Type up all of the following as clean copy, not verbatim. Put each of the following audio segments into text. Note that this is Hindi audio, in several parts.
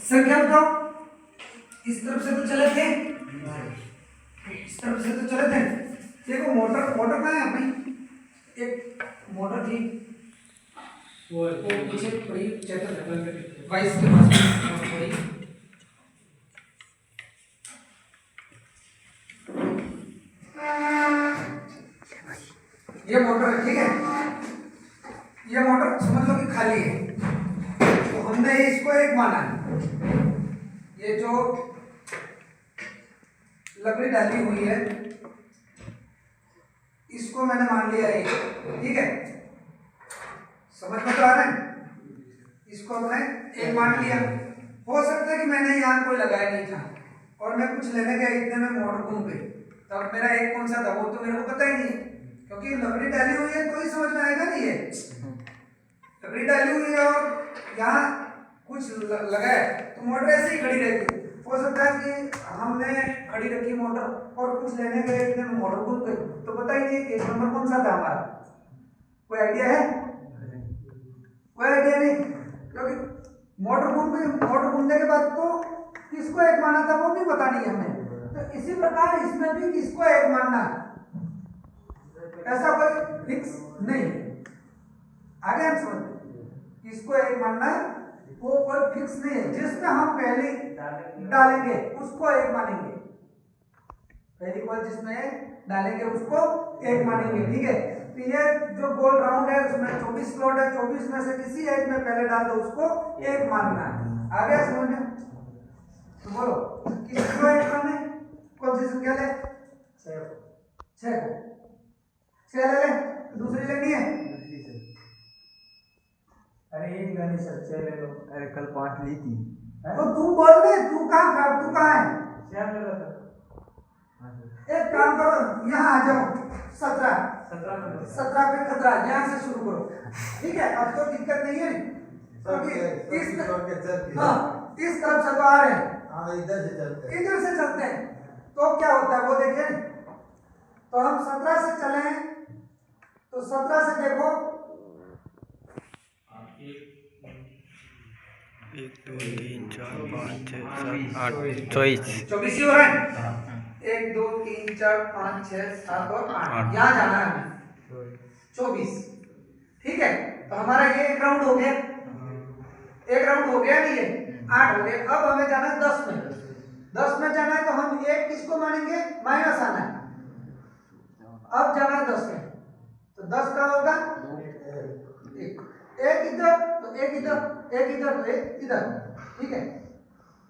संख्या बताओ। इस तरफ से तो चले थे, इस तरफ से तो चले थे। देखो मोटर, मोटर कहाँ है अपनी? एक मोटर थी वो पीछे पड़ी चैतर वाइस के पास पड़ी। ये मोटर है, ठीक है। ये मोटर समझ लो कि खाली है, तो हमने इसको एक माना है। ये जो लकड़ी डाली हुई है इसको मैंने मान लिया एक, ठीक है। समझ में तो आ रहा है? इसको हमने एक मान लिया। हो सकता है कि मैंने यहाँ कोई लगाया नहीं था और मैं कुछ लेने गया, इतने में मोटर घूम गई, तब मेरा एक कौन सा था वो तो मेरे को पता ही नहीं है, क्योंकि लकड़ी डाली हुई है तो ही समझ में आएगा नहीं है। लकड़ी डाली हुई है और यहाँ कुछ लगाया तो मोटर ऐसे ही खड़ी रहेगी। हो सकता है कि हमने खड़ी रखी मोटर और कुछ लेने गए, इतने में मोटर घूम गई, तो पता ही नहीं केस नंबर कौन सा था हमारा। कोई आइडिया है? कोई आइडिया नहीं, क्योंकि मोटर घूम गई। मोटर घूमने के बाद तो किसको एक माना था वो भी पता नहीं हमें। तो इसी प्रकार इसमें भी किसको एक मानना है, ऐसा कोई फिक्स नहीं। आगे हम समझ, किसको एक मानना है वो कोई फिक्स नहीं है। जिसमें हम पहले डालेंगे उसको एक मानेंगे, पहली कॉल जिसमें डालेंगे उसको एक मानेंगे, ठीक है। तो ये जो गोल राउंड है उसमें 24 स्लॉट है, 24 में से किसी एक में पहले डाल दो उसको एक मानना है। आ गया समझ में? तो बोलो किसको एक माने? कौन सी संख्या ले? 6 ले ले, दूसरी लेनी है। अरे एक गाड़ी सर 6 ले लो। अरे कल 5 ली थी। तो तू बोल दे, तू कहाँ था? तू कहाँ है? 6 ले लो सर। एक काम करो, यहाँ आ जाओ। 17 पे खतरा, यहाँ से शुरू करो, ठीक है। अब तो दिक्कत नहीं है, इस तरफ से तो आ रहे हैं, इधर से चलते हैं तो क्या होता है वो देखें। तो हम 17 से चले हैं, तो 17 से देखो 1 2 3 4 5 6 7 8 24 ही हो रहा है। 1 2 3 4 5 6 7 और 8, यहाँ जाना है हमें 24, ठीक है। तो हमारा ये एक राउंड हो गया, एक राउंड हो गया नहीं है, 8 हो गए। अब हमें जाना है 10 में। 10 में जाना है तो हम एक किसको मानेंगे? माइनस आना है। अब जाना है 10 में, तो 10 का होगा एक इधर, तो एक इधर, एक इधर, तो एक इधर, ठीक है।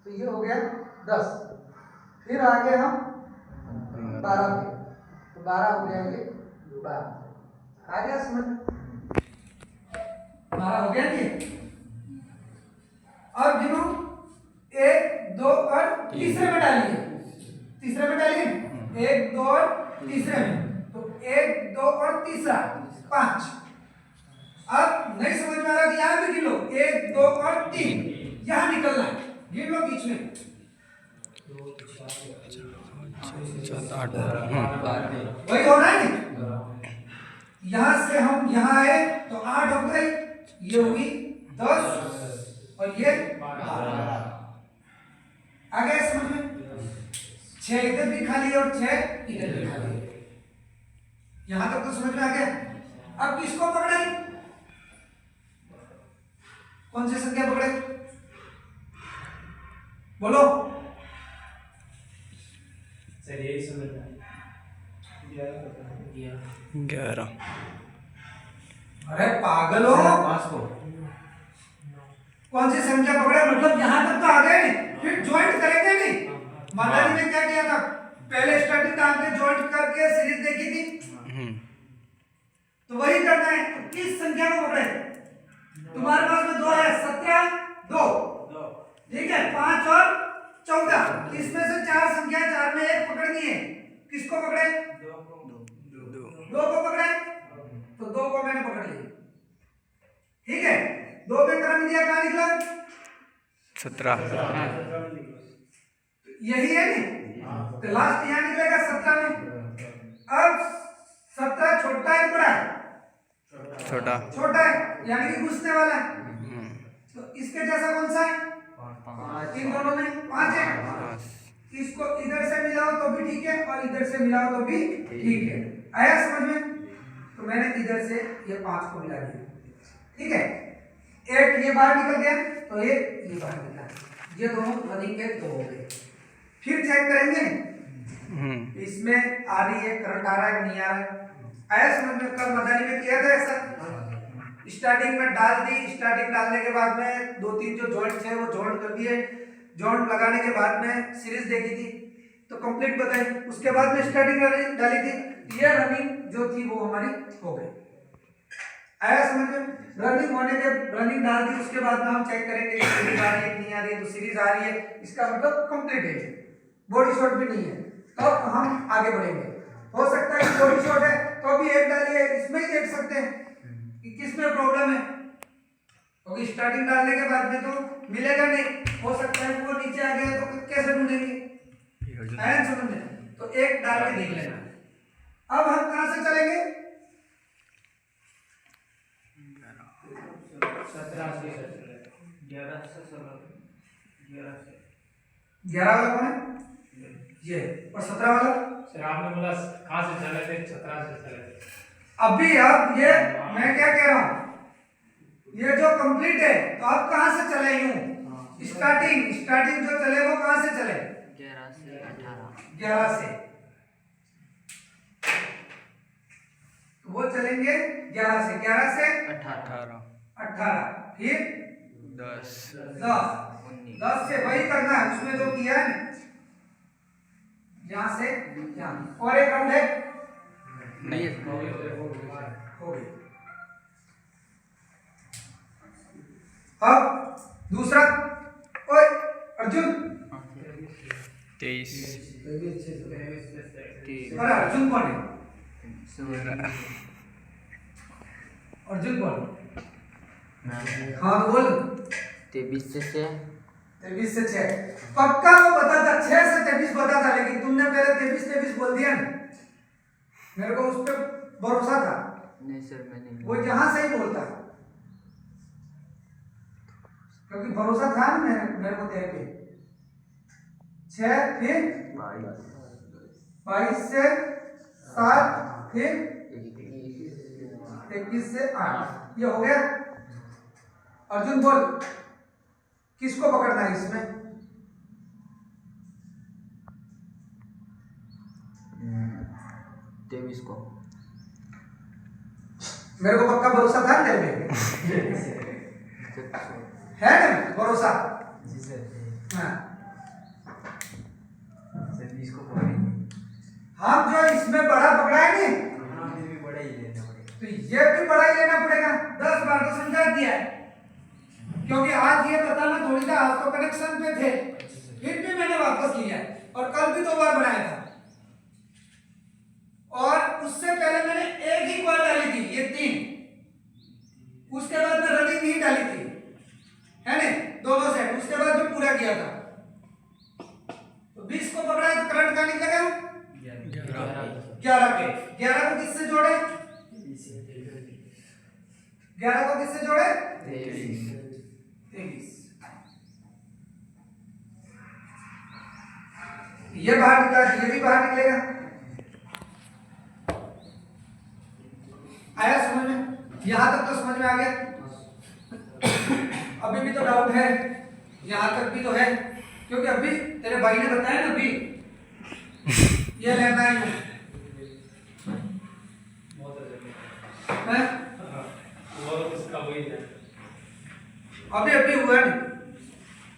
तो ये हो गया 10। फिर आगे हम 12 पे, तो 12 हो गया, ये 12 आ गया समझ में? 12 हो गया ये। अब गिनो 1 2 और तीसरे में डालिए, तीसरे में डालिए 1 2 और तीसरे में, तो 1 2 और तीसरा 5। अब नहीं समझ में आ रहा कि यहाँ भी गिन लो 1 2 और 3, यहाँ निकलना है, गिन लो बीच में 7 8 वही हो रहा है। यहां से हम यहाँ आए तो 8 हो गई, ये हुई 10 और ये 12। आ गया समझ में? 6 इधर भी खाली है और 6 इधर भी खाली है। यहां तक तो समझ में आ गया। अब किसको पकड़े? कौन सी संख्या पकड़े? बोलो सर यही समझ में 11। अरे पागल हो, 5 को कौन सी संख्या पकड़े? मतलब यहां तक तो आ गए नहीं, फिर ज्वाइंट करेंगे नहीं। माताजी ने क्या किया था? पहले स्टार्टिंग का आंकड़े ज्वाइंट करके सीरीज देखी थी, तो वही करना है। तो किस संख्या को पकड़े? तुम्हारे पास में 2 है, 17 2, ठीक है, 5 और 14। इसमें से 4 संख्या, 4 में एक पकड़नी है। किसको पकड़े? 2 को पकड़े, तो 2 को मैंने पकड़ लिया, ठीक है। 2 में क्रम दिया, कहां निकला? 17। यही है नहीं, तो लास्ट यहां निकलेगा 17 में। अब 17 छोटा है बड़ा है? छोटा है, यानी कि घुसने वाला है। तो इसके जैसा कौन सा है? इन दोनों में 5 है। इसको इधर से मिलाओ तो भी ठीक है और इधर से मिलाओ तो भी ठीक है। आया समझ में? तो मैंने इधर से ये 5 को मिला दिया, ठीक है। एक ये बाहर निकल गया तो ये बाहर निकला, ये दोनों रनिंग के 2 हो गए। फिर चेक करेंगे इसमें आ रही है करंट, आ रहा है नहीं आ रहा है। आया समझ में? कल मदानी में किया था ऐसा, स्टार्टिंग में डाल दी, स्टार्टिंग डालने के बाद में 2-3 जो जॉइंट थे वो जॉइंट कर दिए, जॉइंट लगाने के बाद में सीरीज देखी थी तो कंप्लीट बताई, उसके बाद में स्टार्टिंग डाली थी, ये रनिंग जो थी वो हमारी हो गई। आया समझ में? रनिंग होने के रनिंग डाल दी, उसके बाद में हम चेक करेंगे कि सीरीज आ रही है नहीं आ रही है, तो सीरीज आ रही है इसका मतलब कंप्लीट है, बॉडी शॉट भी नहीं है, तो हम आगे बढ़ेंगे। हो सकता है कि बॉडी शॉट है तो भी एक डालिए, इसमें ही देख सकते हैं कि किस में प्रॉब्लम है, क्योंकि स्टार्टिंग डालने के बाद में तो मिलेगा नहीं, हो सकता है वो नीचे आ गया तो कैसे ढूंढेंगे? आया समझ में? तो एक डाल के देख लेना। अब हम कहां से चलेंगे? 11 वाला कौन है? ये। और 17 वाला? सर आपने बोला कहाँ से चले थे? 17 से चले थे। अभी अब ये मैं क्या कह रहा हूं, ये जो कंप्लीट है तो अब कहां से चले? यूं स्टार्टिंग जो चले वो कहां से चले? 11 से 18। 11 से तो वो चलेंगे 11 से 18, फिर 10 10 से वही करना है, उसमें जो किया है यहां से यहां, और एक राउंड है नहीं हो गई। अब दूसरा, ओए अर्जुन, 23 अरे अर्जुन कौन है? अर्जुन कौन? हाँ तो बोल। 23 से 6। 23 से 6 पक्का वो बता था, 6 से 23 बता था, लेकिन तुमने पहले 23 बोल दिया ना, मेरे को उस पर भरोसा था। नहीं सर मैंने वो यहाँ से ही बोलता, क्योंकि भरोसा था ना मेरे को तेरे पे। 6 फिर 22 से 7 फिर 21 से 8, ये हो गया। अर्जुन बोल, किसको पकड़ना है इसमें? 23 को। मेरे को पक्का भरोसा था तेरे पे है ना भरोसा? हाँ। हम जो इसमें बड़ा पकड़ा है नहीं, तो ये भी बड़ा ही लेना पड़ेगा। 10 बार तो समझा दिया है, क्योंकि आज ये बताना थोड़ी था, आज तो कनेक्शन पे थे, फिर भी मैंने वापस लिया और कल भी 2 बार बनाया था, और उससे पहले मैंने एक ही कॉल डाली थी, ये 3, उसके बाद में रनिंग नहीं डाली थी, है ना, दोनों सेट, उसके बाद में पूरा किया था। तो 20 को पकड़ा है तो करंट का निकलेगा 11 पे। 11 को किससे जोड़े? 11 को किससे जोड़े? 23। ये बाहर निकला, ये भी बाहर निकलेगा। आया समझ में? यहां तक तो समझ में आ गया। अभी भी तो डाउट है, यहां तक भी तो है, क्योंकि अभी तेरे भाई ने बताया ना, अभी ये लेना है अभी अभी हुआ नहीं,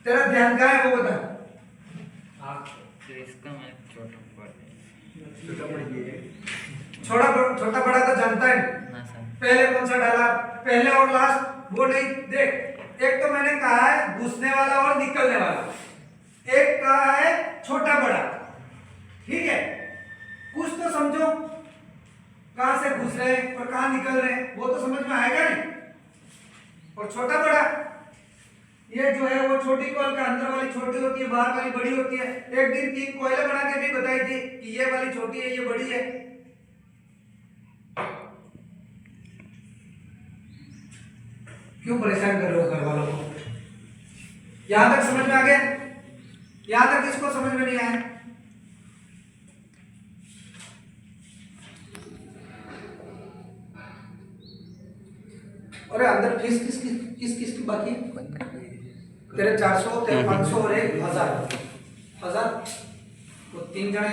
तेरा ध्यान कहाँ है वो बता। छोटा बड़ा तो जानता है, पहले कौन सा डाला, पहले और लास्ट वो नहीं देख। एक तो मैंने कहा है घुसने वाला और निकलने वाला, एक कहा है छोटा बड़ा, ठीक है। कुछ तो समझो, कहां से घुस रहे हैं और कहां निकल रहे हैं वो तो समझ में आएगा नहीं। और छोटा बड़ा ये जो है वो छोटी कॉइल का अंदर वाली छोटी होती है, बाहर वाली बड़ी होती है। एक दिन 3 कॉइलें बना के भी बताई थी कि ये वाली छोटी है, ये बड़ी है। क्यों परेशान कर रहे हो घर वालों को? यहां तक समझ में आ गया? यहां तक किसको समझ में नहीं आया? अरे अंदर फीस किस की बाकी है? तेरे 400, तेरे 500 और 1000 1000 तो 3 जने